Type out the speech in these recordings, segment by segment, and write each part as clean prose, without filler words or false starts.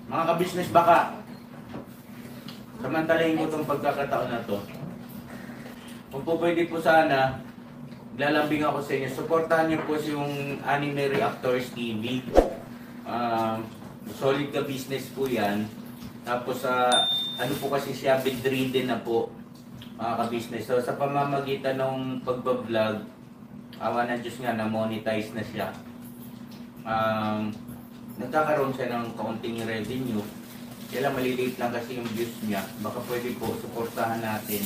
Mga ka-business, baka samantalahin ko itong pagkakataon na to. Kung po pwede po sana, lalambing ako sa inyo. Supportahan niyo po yung Anime Reactors TV. Solid ka business po yan. Tapos ano po kasi siya, bedridden na po, mga ka-business. So sa pamamagitan ng pagbablog, awa ng Diyos nga, na-monetize na siya. Nagkakaroon siya ng kaunting revenue. Kaya maliliit lang kasi yung views niya. Baka pwede po suportahan natin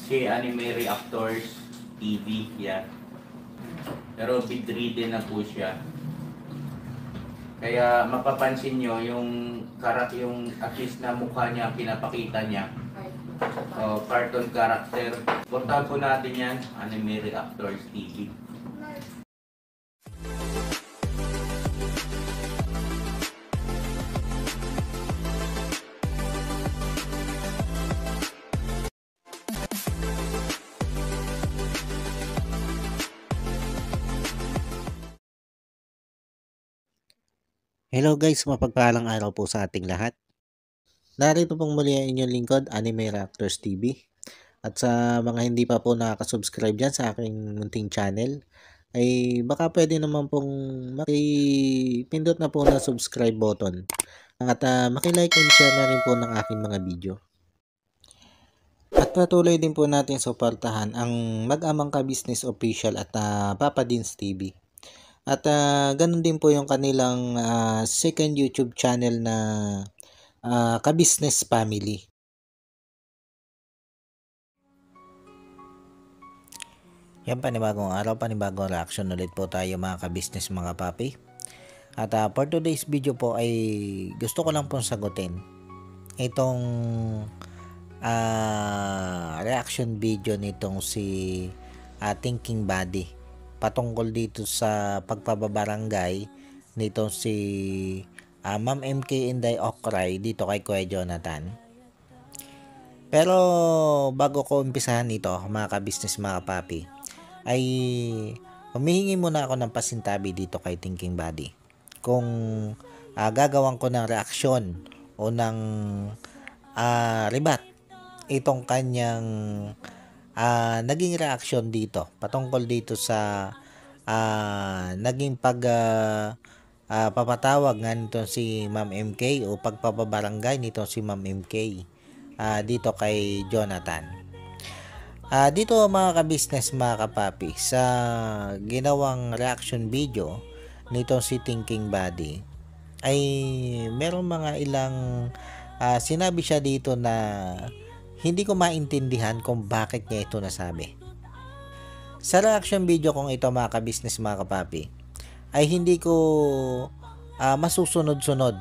si Anime Reactors TV. Yan. Pero bedridden na po siya. Kaya mapapansin nyo yung at least na mukha niya, pinapakita niya. Cartoon character. Suportahan po natin yan, Anime Reactors TV. Hello guys, mapagpalang araw po sa ating lahat. Narito pong muli ang inyong lingkod, Anime Reactors TV. At sa mga hindi pa po nakaka-subscribe dyan sa aking munting channel, ay baka pwede naman pong makipindot na po na subscribe button. At makilike and share na rin po ng aking mga video. At patuloy din po natin suportahan ang Mag-amang Ka-Business Official at Papa Dins TV. At ganun din po yung kanilang second YouTube channel na Ka-Business Family. Yan, panibagong araw, panibagong reaction ulit po tayo mga ka-business, mga papi. At for today's video po ay gusto ko lang pong sagutin itong reaction video nitong si Thinking Buddy patungkol dito sa pagpapabarangay nitong si Ma'am MK Inday Okray dito kay Kuya Jonathan. Pero bago ko umpisahan ito mga ka-business, mga papi, ay humihingi muna ako ng pasintabi dito kay Thinking Buddy kung gagawan ko ng reaksyon o ng rebat itong kanyang naging reaksyon dito patungkol dito sa naging papatawag nga nito si Ma'am MK o pagpapabarangay nito si Ma'am MK dito kay Jonathan. Dito mga ka-business, mga kapapi, sa ginawang reaction video nito si Thinking Buddy ay meron mga ilang sinabi siya dito na hindi ko maintindihan kung bakit niya ito nasabi. Sa reaction video kong ito mga ka-business, mga kapapi, ay hindi ko masusunod-sunod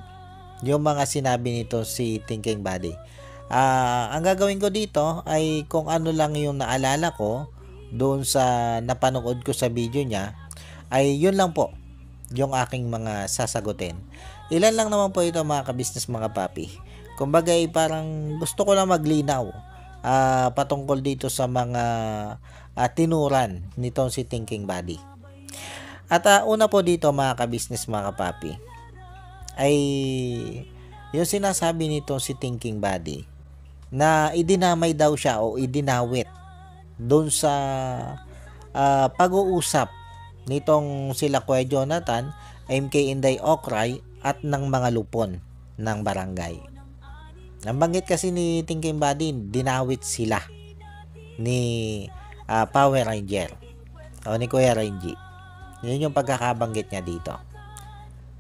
yung mga sinabi nito si Thinking Buddy. Ang gagawin ko dito ay kung ano lang yung naalala ko doon sa napanood ko sa video niya, ay yun lang po yung aking mga sasagutin. Ilan lang naman po ito mga ka-business, mga papi. Kumbaga ay parang gusto ko lang maglinaw patungkol dito sa mga tinuran nitong si Thinking Buddy. At una po dito mga ka-business, mga papi, ay yung sinasabi nitong si Thinking Buddy na idinamay daw siya o idinawit doon sa pag-uusap nitong sila Kuya Jonathan, MK Inday Okray at ng mga lupon ng barangay. Nabanggit kasi ni Thinking Buddy, dinawit sila ni Power Ranger o ni Kuya Renji. Yun yung pagkakabanggit niya dito.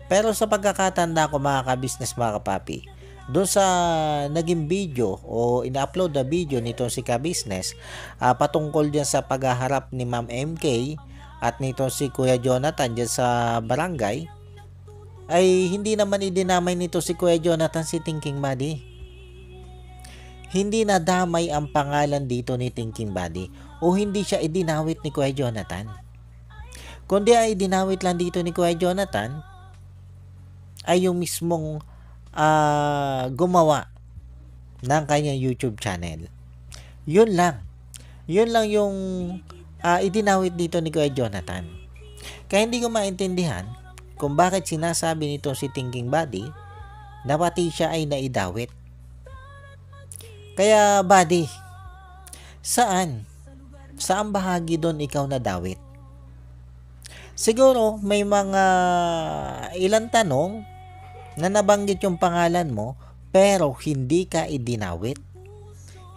Pero sa pagkakatanda ko mga ka-business, mga kapapi, doon sa naging video o ina-upload na video nito si ka-business patungkol dyan sa paghaharap ni Ma'am MK at nito si Kuya Jonathan dyan sa barangay, ay hindi naman idinamay nito si Kuya Jonathan si Thinking Buddy. Hindi nadamay ang pangalan dito ni Thinking Buddy o hindi siya idinawit ni Kuya Jonathan. Kundi ay idinawit lang dito ni Kuya Jonathan ay yung mismong gumawa ng kanyang YouTube channel. Yun lang. Yun lang yung idinawit dito ni Kuya Jonathan. Kaya hindi ko maintindihan kung bakit sinasabi nito si Thinking Buddy na pati siya ay naidawit. Kaya buddy, saan bahagi doon ikaw nadawit? Siguro may mga ilang tanong na nabanggit yung pangalan mo pero hindi ka idinawit.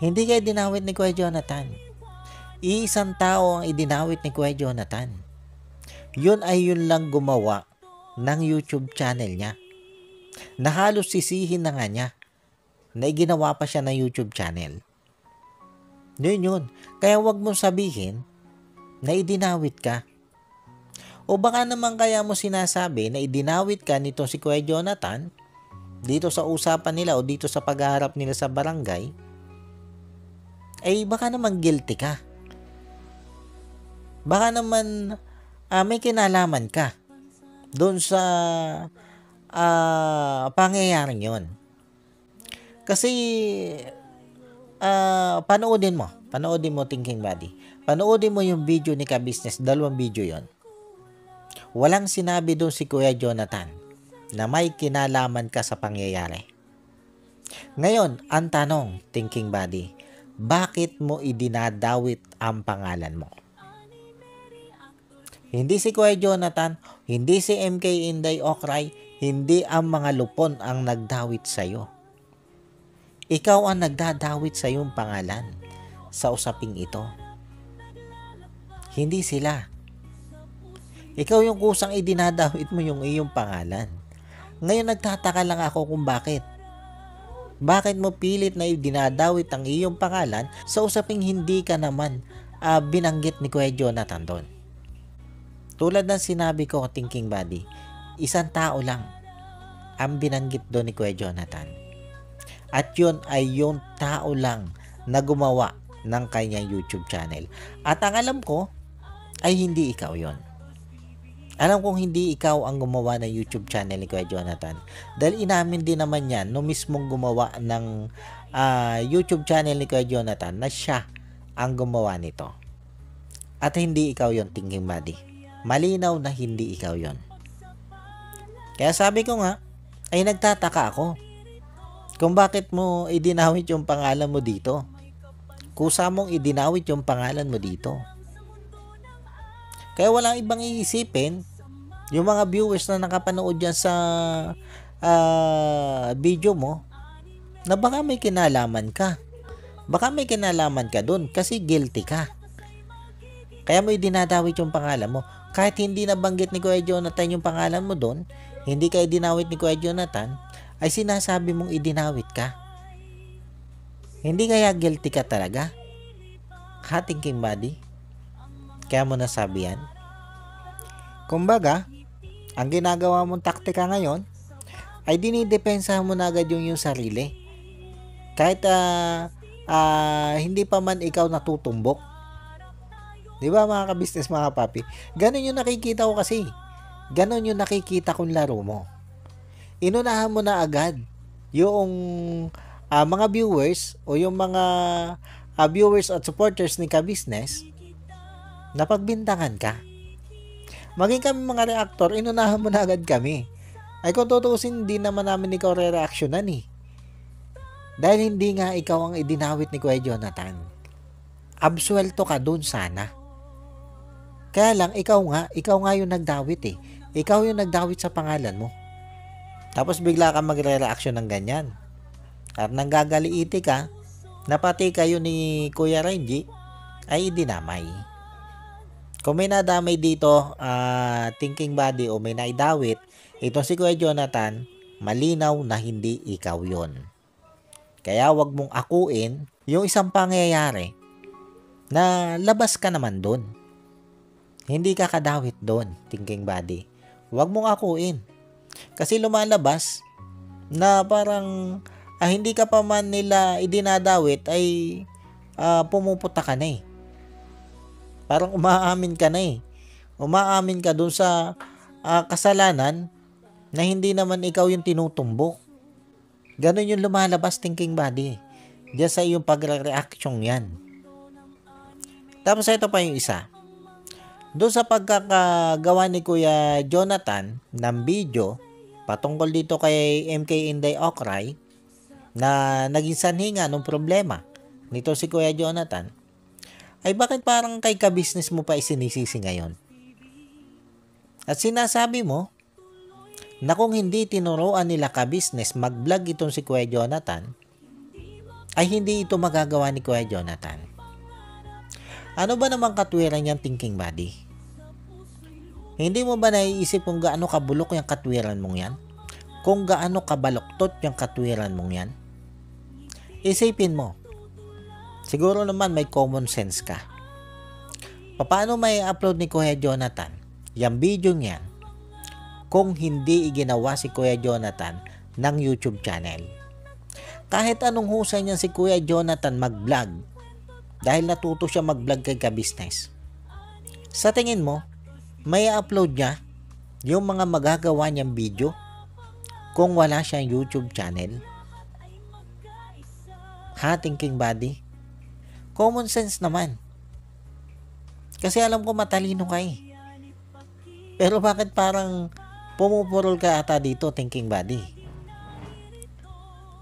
Hindi ka idinawit ni Kuya Jonathan. Iisang tao ang idinawit ni Kuya Jonathan. Yun ay yun lang gumawa ng YouTube channel niya. Na halos sisihin na nga niya na iginawa pa siya ng YouTube channel. Yun. Kaya wag mong sabihin na idinawit ka. O baka naman kaya mo sinasabi na idinawit ka nito si Kuya Jonathan dito sa usapan nila o dito sa pagharap nila sa barangay, ay baka naman guilty ka. Baka naman may kinalaman ka doon sa pangyayaring yon. Kasi panoodin mo Thinking Buddy. Panoodin mo yung video ni Ka-Business, 2 video yon. Walang sinabi doon si Kuya Jonathan na may kinalaman ka sa pangyayari. Ngayon, ang tanong, Thinking Buddy, bakit mo idinadawit ang pangalan mo? Hindi si Kuya Jonathan, hindi si MK Inday Okray, hindi ang mga lupon ang nagdawit sa'yo. Ikaw ang nagdadawit sa iyong pangalan sa usaping ito. Hindi sila. Ikaw yung kusang idinadawit mo yung iyong pangalan. Ngayon nagtataka lang ako kung bakit. Bakit mo pilit na idinadawit ang iyong pangalan sa usaping hindi ka naman binanggit ni Kuya Jonathan doon. Tulad ng sinabi ko, Thinking Buddy, isang tao lang ang binanggit doon ni Kuya Jonathan. At yun ay yung tao lang na gumawa ng kanyang YouTube channel. At ang alam ko ay hindi ikaw yon. Alam kong hindi ikaw ang gumawa ng YouTube channel ni Kuya Jonathan. Dahil inamin din naman yan nung mismong gumawa ng YouTube channel ni Kuya Jonathan na siya ang gumawa nito. At hindi ikaw yon, Thinking Buddy. Malinaw na hindi ikaw yon. Kaya sabi ko nga, ay nagtataka ako kung bakit mo idinawit yung pangalan mo dito. Kusa mong idinawit yung pangalan mo dito. Kaya walang ibang iisipin yung mga viewers na nakapanood dyan sa video mo na baka may kinalaman ka. Baka may kinalaman ka dun kasi guilty ka. Kaya mo idinadawit yung pangalan mo. Kahit hindi nabanggit ni Kuya Jonathan yung pangalan mo dun, hindi ka idinawit ni Kuya Jonathan, ay sinasabi mong idinawit ka. Hindi kaya guilty ka talaga? Thinking Buddy? Kaya mo nasabi yan? Kumbaga, ang ginagawa mong taktika ngayon ay dinidepensahan mo na agad yung sarili. Kahit hindi pa man ikaw natutumbok. Di ba mga ka-business, mga papi? Ganon yung nakikita ko kasi. Ganon yung nakikita kong laro mo. Inunahan mo na agad yung mga viewers o yung mga viewers at supporters ni Ka-Business na pagbintangan ka. Maging kami mga reactor, inunahan mo na agad kami. Ay kung tutuusin, hindi naman namin ikaw re-reactionan eh. Dahil hindi nga ikaw ang idinawit ni Kuya Jonathan. Absuelto ka dun sana. Kaya lang, ikaw nga yung nagdawit eh. Ikaw yung nagdawit sa pangalan mo. Tapos bigla ka magre-reaction ng ganyan. At nanggagaliiti ka, na pati kayo ni Kuya Renji ay dinamay. Kung may nadamay dito, Thinking Buddy, o may naidawit, ito si Kuya Jonathan, malinaw na hindi ikaw yon. Kaya wag mong akuin yung isang pangyayari na labas ka naman doon. Hindi ka kadawit doon, Thinking Buddy. Wag mong akuin. Kasi lumalabas na parang hindi ka pa man nila idinadawit ay pumuputa ka na eh. Parang umaamin ka na eh. Umaamin ka dun sa kasalanan na hindi naman ikaw yung tinutumbok. Ganon yung lumalabas, Thinking Buddy. Diyan sa iyong pagre-reaction yan. Tapos ito pa yung isa. Doon sa pagkakagawa ni Kuya Jonathan ng video patungkol dito kay MK Inday Okray na naging sanhi nga ng problema nito si Kuya Jonathan, ay bakit parang kay ka-business mo pa isinisisi ngayon? At sinasabi mo na kung hindi tinuruan nila ka-business mag-vlog itong si Kuya Jonathan, ay hindi ito magagawa ni Kuya Jonathan. Ano ba namang katwiran niyang thinking buddy? Hindi mo ba naiisip kung gaano kabulok yung katwiran mong yan? Kung gaano kabaluktot yung katwiran mong yan? Isipin mo. Siguro naman may common sense ka. Paano may upload ni Kuya Jonathan yung video niyan kung hindi iginawa si Kuya Jonathan ng YouTube channel? Kahit anong husay niyan si Kuya Jonathan mag-vlog dahil natuto siya mag-vlog kay ka-business. Sa tingin mo, may upload niya yung mga magagawa niyang video kung wala siyang YouTube channel? Ha, thinking buddy? Common sense naman. Kasi alam ko matalino ka eh. Pero bakit parang pumupurol ka ata dito, thinking buddy?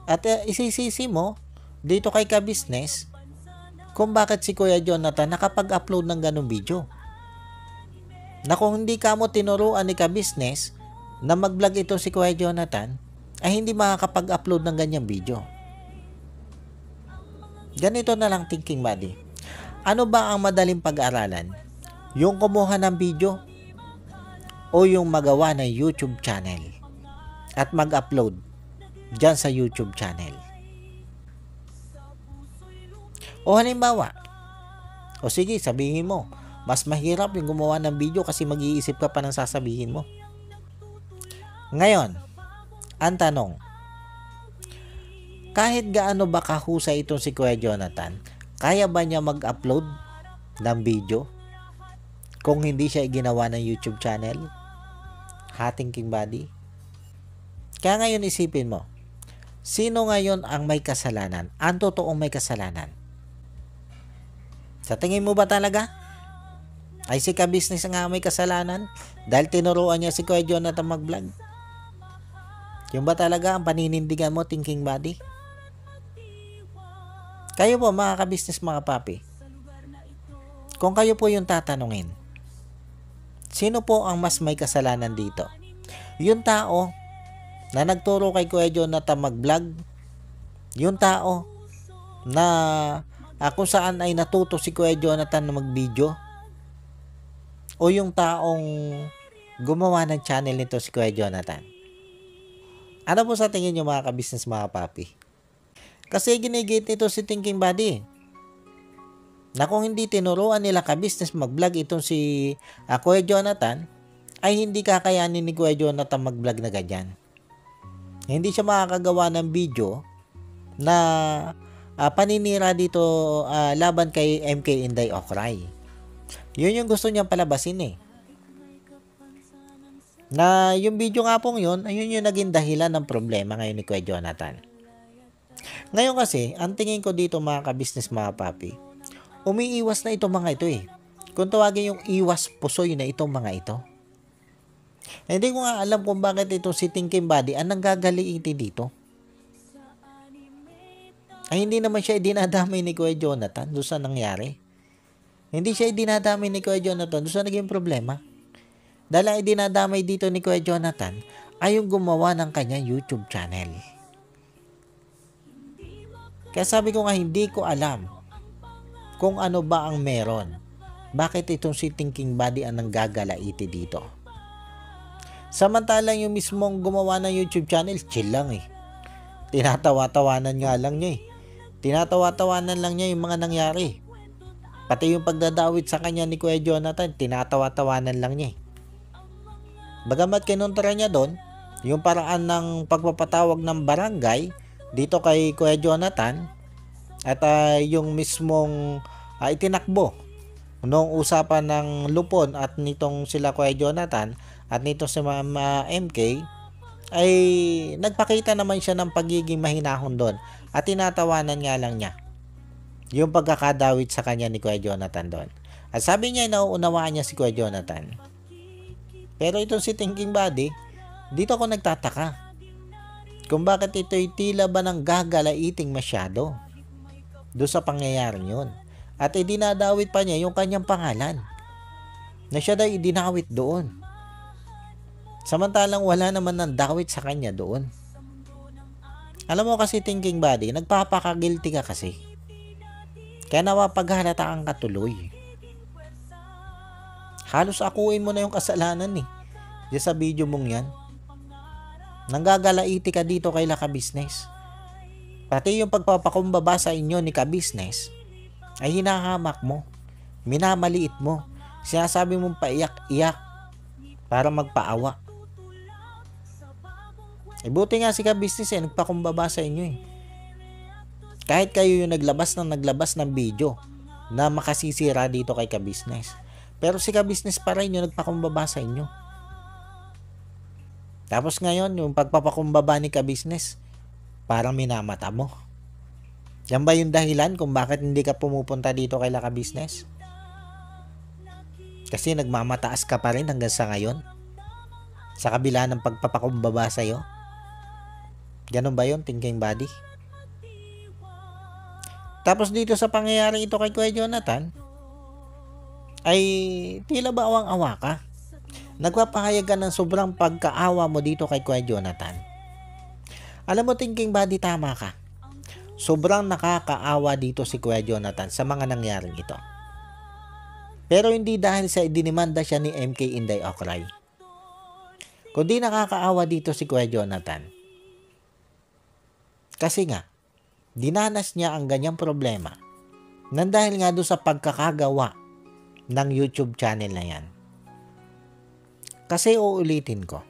At isisisi mo dito kay ka-business kung bakit si Kuya Jonathan nakapag-upload ng ganong video. Na kung hindi ka mo tinuruan ni ka-business na mag-vlog ito si Kuya Jonathan, ay hindi makakapag-upload ng ganyang video. Ganito na lang, thinking buddy. Ano ba ang madaling pag-aralan? Yung kumuha ng video o yung magawa ng YouTube channel at mag-upload dyan sa YouTube channel? O halimbawa, o sige, sabihin mo, mas mahirap yung gumawa ng video kasi mag-iisip ka pa ng sasabihin mo. Ngayon, ang tanong, kahit gaano ba kahusay itong si Kuya Jonathan, kaya ba niya mag-upload ng video kung hindi siya ginawa ng YouTube channel? Ha, thinking buddy? Kaya ngayon isipin mo, sino ngayon ang may kasalanan? Ang totoong may kasalanan? Sa tingin mo ba talaga ay si ka-business nga may kasalanan dahil tinuruan niya si Kuya Jonathan mag-vlog? Yung ba talaga ang paninindigan mo, thinking buddy? Kayo po mga ka-business, mga papi, kung kayo po yung tatanungin, sino po ang mas may kasalanan dito? Yung tao na nagturo kay Kuya Jonathan mag-vlog, yung tao na kung saan ay natuto si Kuya Jonathan na mag-video, o yung taong gumawa ng channel nito si Kuya Jonathan? Ano po sa tingin nyo mga ka-business, mga papi? Kasi ginigit nito si thinking buddy na kung hindi tinuruan nila ka-business mag-vlog itong si Kuya Jonathan, ay hindi kakayanin ni Kuya Jonathan mag-vlog na ganyan. Hindi siya makakagawa ng video na paninira dito laban kay MK Inday Okray. Yun yung gusto niyang palabasin eh. Na yung video nga pong yun, ayun yung naging dahilan ng problema ngayon ni Kuya Jonathan. Ngayon kasi, ang tingin ko dito mga ka-business, mga papi, umiiwas na itong mga ito eh. Kung tawagin yung iwas pusoy na itong mga ito. Hindi ko nga alam kung bakit itong si thinking buddy ang nanggagaliiti dito. Ay hindi naman siya dinadamay ni Kuya Jonathan doon sa nangyari. Hindi siya dinadamay ni Kuya Jonathan doon sa naging problema. Dahil ang dinadamay dito ni Kuya Jonathan ay yung gumawa ng kanyang YouTube channel. Kaya sabi ko nga, hindi ko alam kung ano ba ang meron. Bakit itong si thinking buddy ang nanggagalaiti dito? Samantalang yung mismong gumawa ng YouTube channel, chill lang eh. Tinatawa-tawanan nga lang niya eh. Tinatawa-tawanan lang niya yung mga nangyari. Pati yung pagdadawit sa kanya ni Kuya Jonathan, tinatawa-tawanan lang niya eh. Bagamat kinontra niya doon, yung paraan ng pagpapatawag ng barangay dito kay Kuya Jonathan at yung mismong itinakbo noong usapan ng Lupon at nitong sila Kuya Jonathan at nitong si Mama MK, ay nagpakita naman siya ng pagiging mahinahon doon at tinatawanan nga lang niya yung pagkakadawit sa kanya ni Kuya Jonathan doon. At sabi niya, nauunawaan niya si Kuya Jonathan. Pero itong si thinking buddy, Dito ako nagtataka kung bakit ito'y tila ba nang gagalaiting masyado doon sa pangyayaring yun. At idinadawit pa niya yung kanyang pangalan na siya daw idinawit doon. Samantalang wala naman ng dawit sa kanya doon. Alam mo kasi thinking body, nagpapaka-guilty ka kasi. Kaya nawapaghalataan ka tuloy. Halos akuin mo na yung kasalanan eh. Diyan sa video mong yan. Nanggagalaiti ka dito kay Ka-Business. Pati yung pagpapakumbaba sa inyo ni Ka-Business ay hinahamak mo. Minamaliit mo. Sinasabi mong paiyak-iyak para magpaawa. Buti nga si Ka-Business nagpakumbaba sa inyo eh. Kahit kayo yung naglabas ng video na makasisira dito kay Ka-Business. Pero si Ka-Business pa rin yung nagpakumbaba sa inyo. Tapos ngayon, yung pagpapakumbaba ni Ka-Business, parang minamata mo. Yan ba yung dahilan kung bakit hindi ka pumupunta dito kay Ka-Business? Kasi nagmamataas ka pa rin hanggang sa ngayon? Sa kabila ng pagpapakumbaba sa'yo? Ganun ba yun, thinking body? Tapos dito sa pangyayaring ito kay Kuya Jonathan, ay tila ba awang-awa ka? Nagpapahayag ka ng sobrang pagkaawa mo dito kay Kuya Jonathan. Alam mo, thinking body, tama ka. Sobrang nakakaawa dito si Kuya Jonathan sa mga nangyaring ito. Pero hindi dahil sa idinimanda siya ni MK Inday Okray. Kundi nakakaawa dito si Kuya Jonathan. Kasi nga, dinanas niya ang ganyang problema nang dahil nga doon sa pagkakagawa ng YouTube channel na yan. Kasi uulitin ko,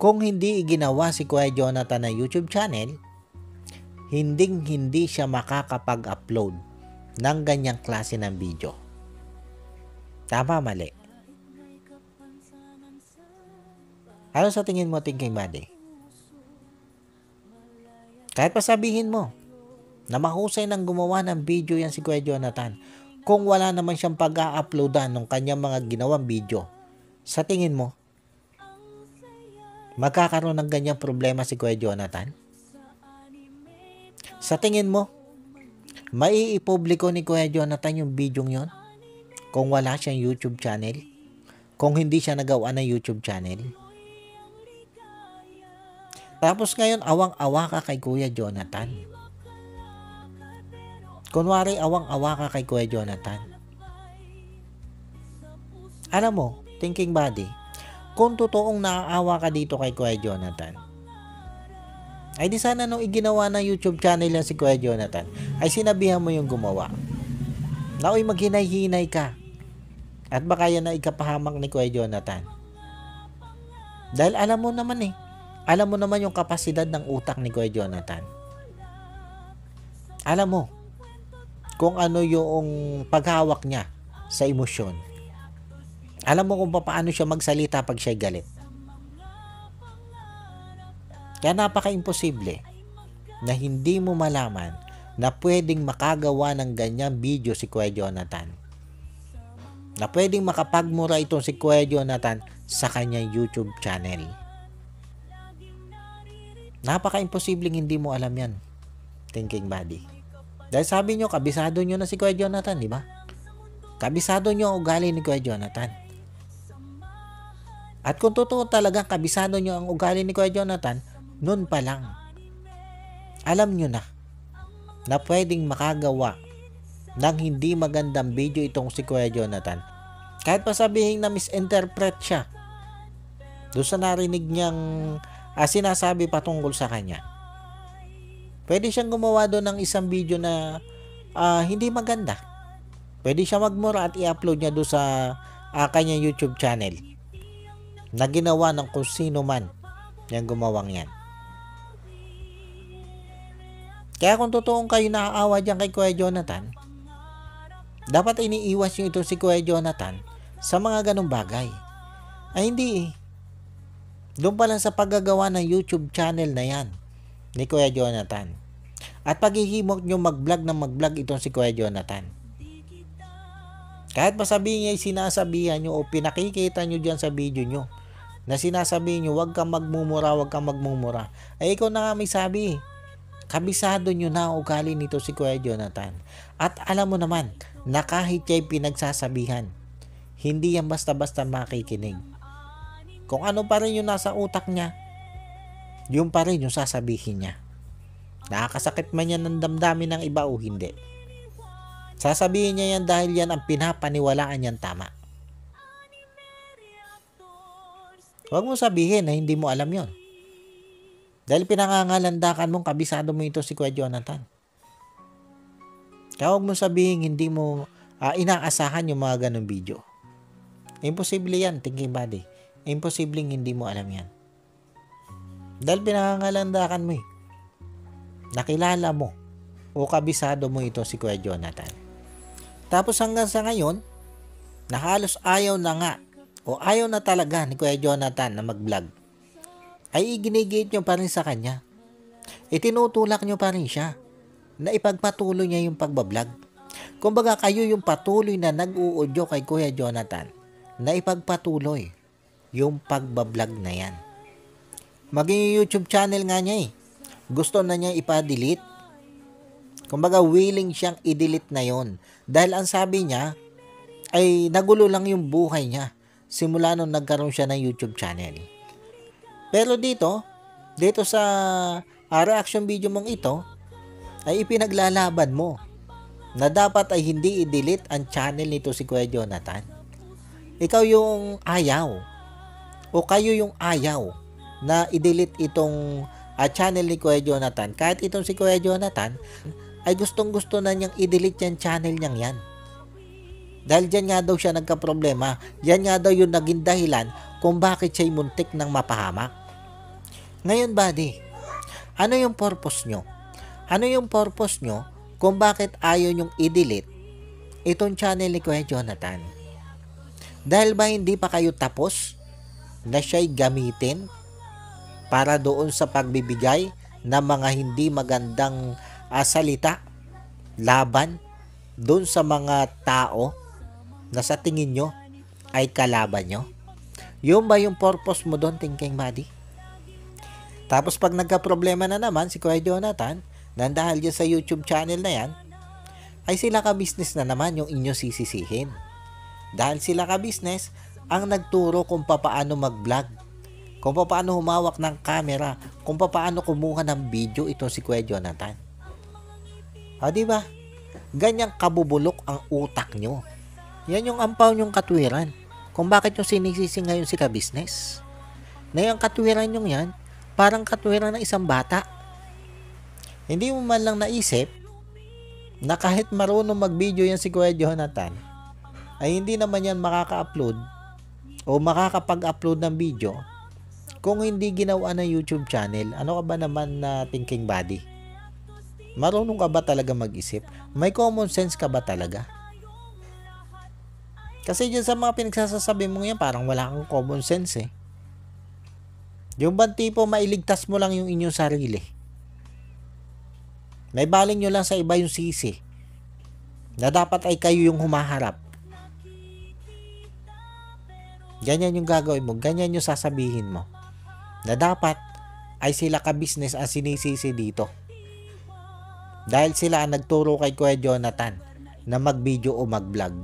kung hindi iginawa si Kuya Jonathan na YouTube channel, hindi siya makakapag-upload ng ganyang klase ng video. Tama, mali? Ano sa tingin mo, thinking body? Kahit pa sabihin mo na mahusay nang gumawa ng video yan si Kuya Jonathan, kung wala naman siyang pag-a-uploadan ng kanyang mga ginawang video, sa tingin mo, magkakaroon ng ganyang problema si Kuya Jonathan? Sa tingin mo, maiipubliko ni Kuya Jonathan yung video yon kung wala siyang YouTube channel? Kung hindi siya nagawa ng YouTube channel? Tapos ngayon, awang-awa ka kay Kuya Jonathan. Kunwari, awang-awa ka kay Kuya Jonathan. Alam mo, thinking body, kung totoong naaawa ka dito kay Kuya Jonathan, ay di sana nung iginawa na YouTube channel yan si Kuya Jonathan, ay sinabihan mo yung gumawa. Na uy, maghinay-hinay ka. At baka yan na ikapahamak ni Kuya Jonathan. Dahil alam mo naman alam mo naman yung kapasidad ng utak ni Kuya Jonathan. Alam mo kung ano yung paghawak niya sa emosyon. Alam mo kung paano siya magsalita pag siya galit. Kaya napaka-imposible na hindi mo malaman na pwedeng makagawa ng ganyang video si Kuya Jonathan. Na pwedeng makapagmura itong si Kuya Jonathan sa kanyang YouTube channel. Napaka-imposibleng hindi mo alam yan, thinking body. Dahil sabi nyo, kabisado nyo na si Kuya Jonathan, di ba? Kabisado nyo ang ugali ni Kuya Jonathan. At kung totoo talagang kabisado nyo ang ugali ni Kuya Jonathan, nun pa lang, alam nyo na pwedeng makagawa ng hindi magandang video itong si Kuya Jonathan. Kahit pa sabihin na misinterpret siya doon sa narinig niyang sinasabi patungkol sa kanya. Pwede siyang gumawa doon ng isang video na hindi maganda. Pwede siya magmura at i-upload niya doon sa kanyang YouTube channel na ginawa ng kung sino man yung gumawang yan. Kaya kung totoong kayo naaawa dyan kay Kuya Jonathan, dapat iniiwas nyo ito si Kuya Jonathan sa mga ganong bagay. Ay hindi Doon pa lang sa paggagawa ng YouTube channel na yan ni Kuya Jonathan. At paghihimok nyo mag-vlog itong si Kuya Jonathan. Kahit pa sabihin niya sinasabihan nyo o pinakikita nyo dyan sa video nyo na sinasabi nyo, wag kang magmumura, wag kang magmumura. Ay ikaw na nga may sabi. Kabisado nyo na ang ugali nito si Kuya Jonathan. At alam mo naman, na kahit siya'y pinagsasabihan, hindi yan basta-basta makikinig. Kung ano pa rin yung nasa utak niya, yung pa rin yung sasabihin niya. Nakakasakit man yan ng damdamin ng iba o hindi. Sasabihin niya yan dahil yan ang pinapaniwalaan niyang tama. Huwag mo sabihin na hindi mo alam yon. Dahil pinangangalandakan mong kabisado mo ito si Kuya Jonathan. Kaya huwag mo sabihin hindi mo inaasahan yung mga ganong video. Imposible yan, thinking body. Imposibleng hindi mo alam yan. Dahil pinangangalandakan mo eh. Nakilala mo o kabisado mo ito si Kuya Jonathan. Tapos hanggang sa ngayon, na halos ayaw na nga o ayaw na talaga ni Kuya Jonathan na mag-vlog, ay iginigit nyo pa rin sa kanya. Itinutulak nyo pa rin siya na ipagpatuloy niya yung pagbablog. Kumbaga kayo yung patuloy na nag-uudyo kay Kuya Jonathan na ipagpatuloy yung pagbablog na yan. Maging YouTube channel nga niya eh. Gusto na niya ipa-delete. Kumbaga willing siyang i-delete na yon. Dahil ang sabi niya ay nagulo lang yung buhay niya simula nung nagkaroon siya ng YouTube channel. Pero dito sa reaction video mong ito ay ipinaglalaban mo na dapat ay hindi i-delete ang channel nito si Kuya Jonathan. Ikaw yung ayaw o kayo yung ayaw na i-delete itong channel ni Kuya Jonathan. Kahit itong si Kuya Jonathan ay gustong-gusto na niyang i-delete yung channel niyang yan. Dahil dyan nga daw siya nagka-problema. Yan nga daw yung naging dahilan kung bakit siya'y muntik ng mapahamak. Ngayon, buddy, ano yung purpose nyo? Ano yung purpose nyo kung bakit ayaw nyong i-delete itong channel ni Kuya Jonathan? Dahil ba hindi pa kayo tapos na siya'y gamitin para doon sa pagbibigay ng mga hindi magandang salita laban doon sa mga tao na sa tingin nyo ay kalaban nyo? Yun ba yung purpose mo doon, thinking body? Tapos pag nagka-problema na naman si Kuya Jonathan, na dahil dyan sa YouTube channel na yan, ay sila ka-business na naman yung inyo sisisihin. Dahil sila ka-business ang nagturo kung paano mag-vlog, kung paano humawak ng camera, kung paano kumuha ng video ito si Kuya Jonathan. O diba? Ganyang kabubulok ang utak nyo. Yan yung ampaw nyong katwiran. Kung bakit yung sinisisi ngayon si ka-business. Na yung katwiran nyong yan, parang katwiran ng isang bata. Hindi mo man lang naisip na kahit marunong mag-video yan si Kuya Jonathan, ay hindi naman yan makaka-upload o makakapag-upload ng video kung hindi ginawa ng YouTube channel. Ano ka ba naman na thinking body? Marunong ka ba talaga mag-isip? May common sense ka ba talaga? Kasi dyan sa mga pinagsasasabi mo yan, parang wala kang common sense eh. Yung bang tipo mailigtas mo lang yung inyong sarili? May baling nyo lang sa iba yung sisi na dapat ay kayo yung humaharap. Ganyan yung gagawin mo, ganyan yung sasabihin mo, na dapat ay sila ka-business ang sinisisi dito. Dahil sila ang nagturo kay Kuya Jonathan na mag-video o mag-vlog.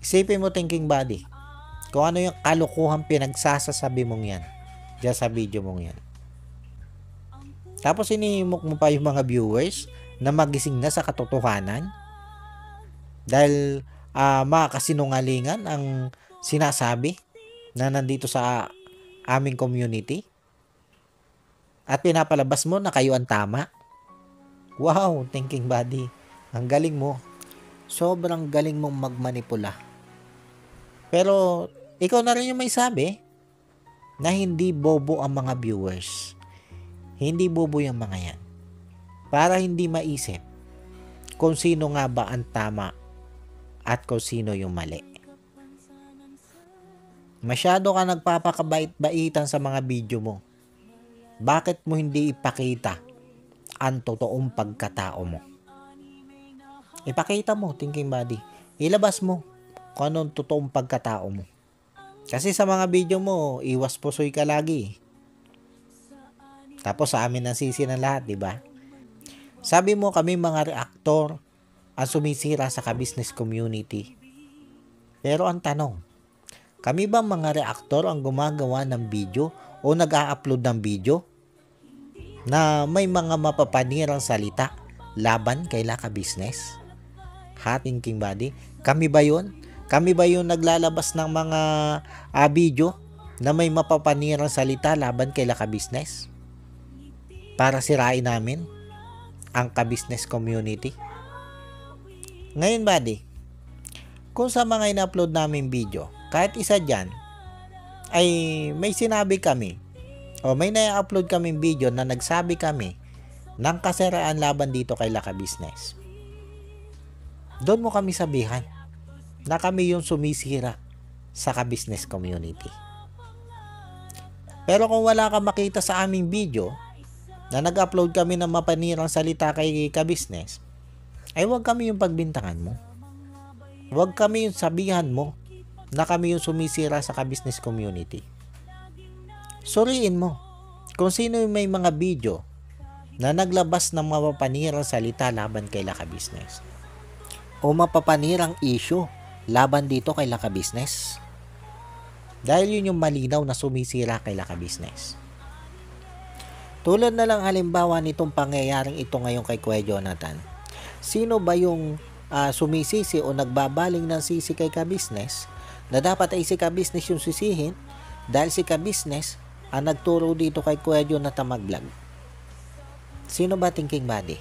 Isipin mo, thinking body, kung ano yung kalukuhan pinagsasasabi mong yan dyan sa video mong yan. Tapos inihimok mo pa yung mga viewers na magising na sa katotohanan dahil mga kasinungalingan ang sinasabi na nandito sa aming community at pinapalabas mo na kayo ang tama. Wow, thinking body, ang galing mo. Sobrang galing mong magmanipula. Pero ikaw na rin yung may sabi na hindi bobo ang mga viewers. Hindi bobo yung mga yan. Para hindi maisip kung sino nga ba ang tama at kung sino yung mali. Masyado ka nagpapakabait-baitan sa mga video mo. Bakit mo hindi ipakita ang totoong pagkatao mo? Ipakita mo, thinking body. Ilabas mo kung anong totoong pagkatao mo. Kasi sa mga video mo, iwas pusoy ka lagi. Tapos sa amin ang sisi ng lahat, di ba? Sabi mo kami mga reaktor ang sumisira sa ka-business community. Pero ang tanong, kami ba mga reaktor ang gumagawa ng video o nag-a-upload ng video na may mga mapapanirang salita laban kay ka-business? Thinking buddy, kami ba yun? Kami ba yung naglalabas ng mga video na may mapapanirang salita laban kay ka-business? Para sirain namin ang ka-business community? Ngayon buddy, kung sa mga in-upload namin video, kahit isa dyan, ay may sinabi kami o may na-upload kaming video na nagsabi kami ng kasiraan laban dito kay ka-business, doon mo kami sabihan na kami yung sumisira sa ka-business community. Pero kung wala ka makita sa aming video na nag-upload kami ng mapanirang salita kay ka-business, ay huwag kami yung pagbintangan mo. Huwag kami yung sabihan mo na kami yung sumisira sa ka-business community. Suriin mo kung sino yung may mga video na naglabas ng mapapanirang salita laban kay ka-business o mapapanirang issue laban dito kay ka-business. Dahil yun yung malinaw na sumisira kay ka-business. Tulad na lang halimbawa nitong pangyayaring ito ngayon kay Kuya Jonathan. Sino ba yung sumisisi o nagbabaling ng sisi kay ka-business na dapat ay si ka-business yung sisihin dahil si ka-business ang nagturo dito kay Kuya Jonathan mag-vlog? Sino ba thinking buddy?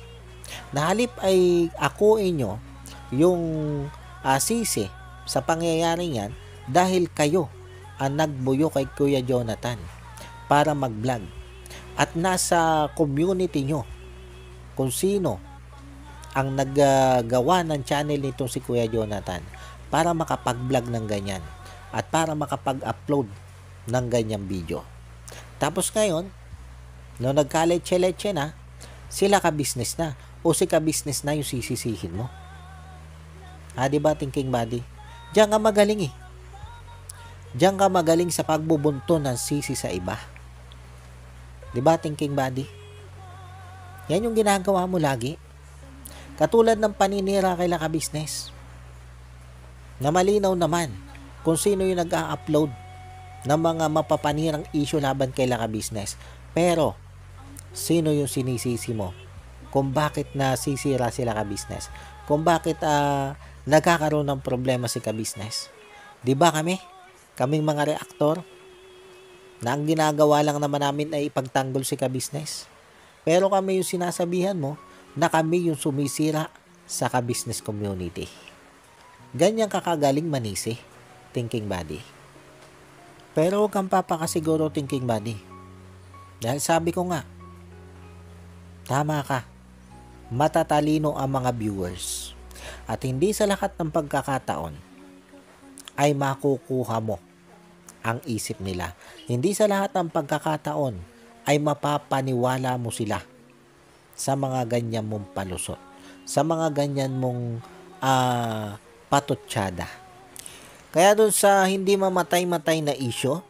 Na halip ay ako inyo yung sisi sa pangyayaring yan dahil kayo ang nagbuyo kay Kuya Jonathan para mag-vlog at nasa community nyo kung sino ang naggawa ng channel nitong si Kuya Jonathan para makapag-vlog ng ganyan at para makapag-upload ng ganyang video. Tapos ngayon, no nagkaletse-letse na, sila ka-business na o si ka-business na yung sisisihin mo. Diba thinking buddy? Diyan ka magaling eh. Diyan ka magaling sa pagbubunto ng sisi sa iba. Diba thinking buddy? Yan yung ginagawa mo lagi. Katulad ng paninira kay ka-business. Na malinaw naman kung sino yung nag-a-upload ng mga mapapanirang issue laban kay ka-business. Pero, sino yung sinisisi mo kung bakit nasisira sila ka-business? Kung bakit nagkakaroon ng problema si ka-business? Diba kaming mga reaktor, na ang ginagawa lang naman namin ay ipagtanggol si ka-business? Pero kami yung sinasabihan mo na kami yung sumisira sa ka-business community. Ganyan kakagaling manisi, thinking buddy. Pero huwag kang papakasiguro, thinking buddy. Dahil sabi ko nga, tama ka. Matatalino ang mga viewers. At hindi sa lahat ng pagkakataon ay makukuha mo ang isip nila. Hindi sa lahat ng pagkakataon ay mapapaniwala mo sila sa mga ganyan mong palusot, sa mga ganyan mong patutsyada. Kaya dun sa hindi mamatay-matay na issue,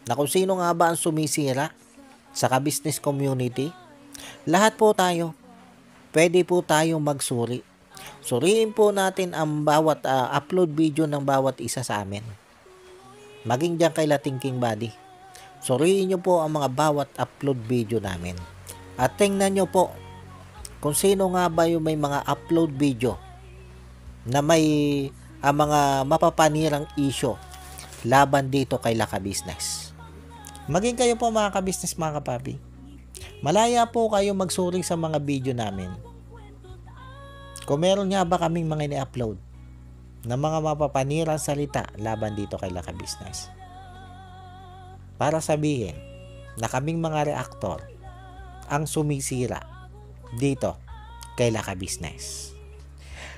na kung sino nga ba ang sumisira sa ka-business community, lahat po tayo, pwede po tayong magsuri. Suriin po natin ang bawat upload video ng bawat isa sa amin. Maging dyan kay thinking buddy. Suriin nyo po ang mga bawat upload video namin. At tingnan nyo po kung sino nga ba yung may mga upload video na may mga mapapanirang issue laban dito kay ka-business. Maging kayo po mga ka-business, mga kapapi. Malaya po kayo magsuri sa mga video namin. Kung meron nga ba kaming mga ini-upload na mga mapapanirang salita laban dito kay ka-business, para sabihin na kaming mga reaktor ang sumisira dito kay ka-business.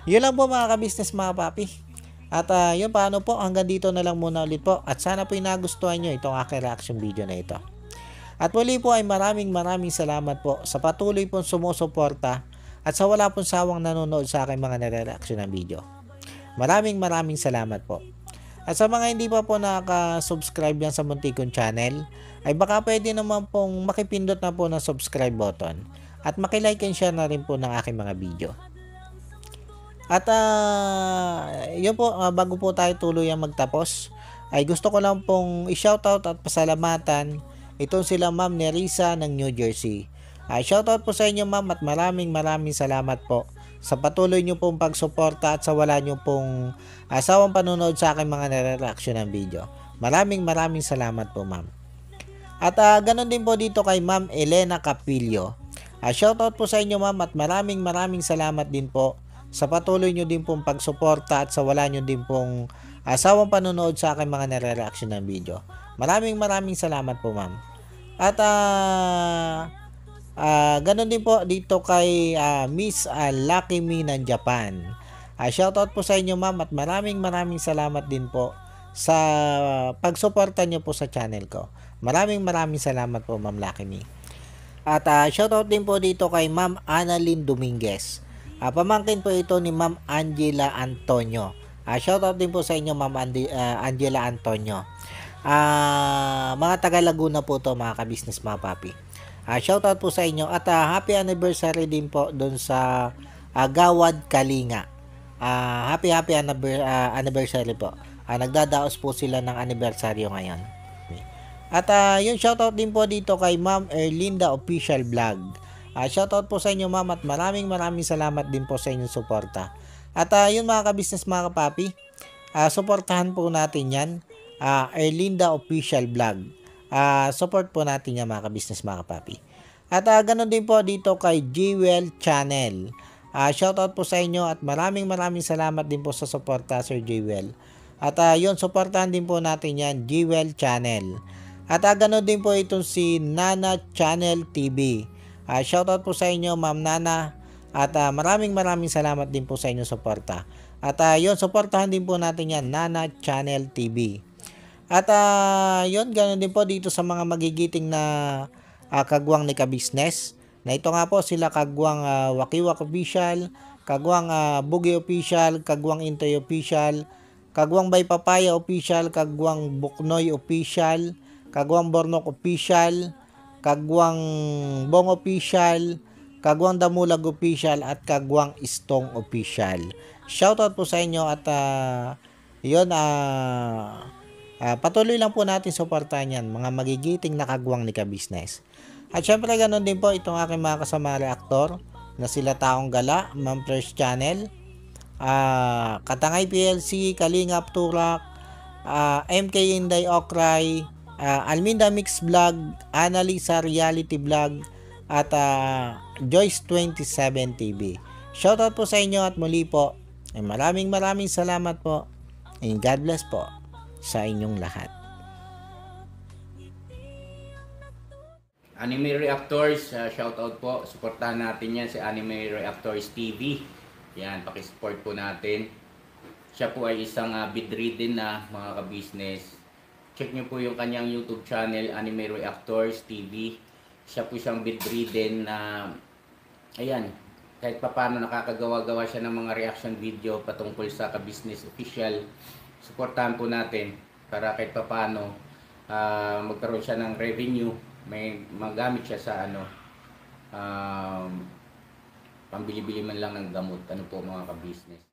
Yun lang po mga ka-business, mga papi. At yun, paano po, hanggang dito na lang muna ulit po. At sana po nagustuhan nyo itong aking reaction video na ito. At muli po ay maraming salamat po sa patuloy pong sumusuporta at sa wala pong sawang nanonood sa aking mga nare-reaction ng video. Maraming salamat po. At sa mga hindi pa po nakaka-subscribe yan sa muntik kong channel, ay baka pwede naman pong makipindot na po ng subscribe button at makilike and share na rin po ng aking mga video. At yun po, bago po tayo tuluyang magtapos, ay gusto ko lang pong i-shoutout at pasalamatan itong sila Ma'am Nerissa ng New Jersey. Shoutout po sa inyo ma'am at maraming salamat po sa patuloy nyo pong pagsuporta at sa wala nyo pong asawang panunood sa aking mga nare-reaction ng video. Maraming salamat po ma'am. At ganun din po dito kay Ma'am Elena Capillo. Shoutout po sa inyo ma'am at maraming salamat din po sa patuloy nyo din pong pagsuporta at sa wala nyo din pong asawang panunood sa aking mga nare-reaction ng video. Maraming salamat po ma'am. At ganun din po dito kay Miss Lucky Me ng Japan. Shoutout po sa inyo ma'am at maraming salamat din po sa pagsuporta nyo po sa channel ko. Maraming salamat po ma'am Lucky Me. At shoutout din po dito kay Ma'am Annalyn Dominguez. Pamangkin po ito ni Ma'am Angela Antonio. Shoutout din po sa inyo Ma'am Angela Antonio. Mga taga Laguna po to mga ka-business mga papi. Shoutout po sa inyo at happy anniversary din po doon sa Gawad Kalinga. Happy anniversary po. Nagdadaos po sila ng anibersaryo ngayon. At yung shoutout din po dito kay Ma'am Erlinda Official Vlog. Shoutout po sa inyo ma'am at maraming salamat din po sa inyong suporta. At yun mga ka-business mga kapapi, suportahan po natin yan. Erlinda Official Vlog. Support po natin yan mga ka-business mga kapapi. At ganun din po dito kay Jewel Channel. Shoutout po sa inyo at maraming salamat din po sa suporta Sir Jewel. At yun, suportahan din po natin yan, Jewel Channel. At ganun din po itong si Nana Channel TV. Shoutout po sa inyo Ma'am Nana at maraming salamat din po sa inyong suporta. At yun, suportahan din po natin yan, Nana Channel TV. At yun, ganoon din po dito sa mga magigiting na kagwang ni ka-business. Na ito nga po sila kagwang Wakiwak Official, kagwang Bugi Official, kagwang Intoy Official, kagwang Bay Papaya Official, kagwang Buknoy Official, kagwang Bornok Official, kagwang Bong Official, kagwang Damulag Official at kagwang Istong Official. Shoutout po sa inyo at yun, patuloy lang po natin suportahan yan, mga magigiting na kagwang ni ka-business. At syempre ganun din po itong aking mga kasama reaktor na sila Taong Gala, Ma'am Fresh Channel, Katangay PLC, Kalingap Turak, MK Inday Okray, Alminda Mix Vlog, Annalisa Reality Vlog, at Joyce 27 TV. Shoutout po sa inyo at muli po, ay maraming salamat po, and God bless po sa inyong lahat. Anime Reactors, shoutout po. Suportahan natin yan si Anime Reactors TV. Yan, pakisupport po natin. Siya po ay isang bedridden na mga ka-business. Check nyo po yung kanyang YouTube channel, Anime Reactors TV. Siya po siyang bedridden na, ayan, kahit papano nakakagawa-gawa siya ng mga reaction video patungkol sa ka-business official. Suportahan po natin para kahit papano magkaroon siya ng revenue. May magamit siya sa pambili-bili man lang ng gamot. Ano po mga ka-business.